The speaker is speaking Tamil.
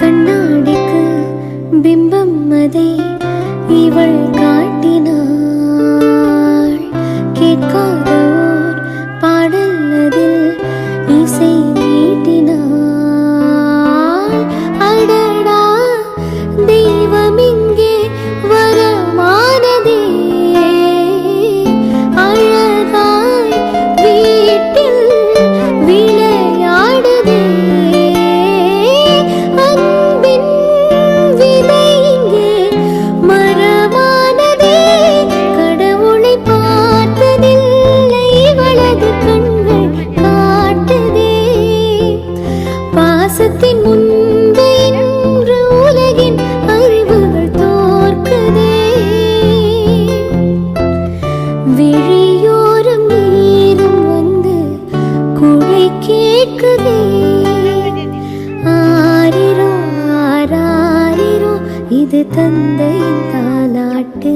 கண்ணாடிக்கு பிம்பம் அதை இவள் காட்டினாள். கேட்காத ஓர் பாடல் அதில் இசை மீட்டினாள். அடடா தெய்வம் இங்கே வரமானதே, அழகாய் வீட்டில் விளையாடுதே. அன்பின் விதை இங்கே மரமானதே, கடவுளை பார்த்ததில்லை இவளது கண்கள் காட்டுதே. பாசத்தின் முன்பு இன்று உலகின் அறிவுகள் தோற்குதே. விழியோரம் நீரும் வந்து குறை கேட்குதே. ஆரிரோ ஆராரிரோ இது தந்தையின் தாலாட்டு.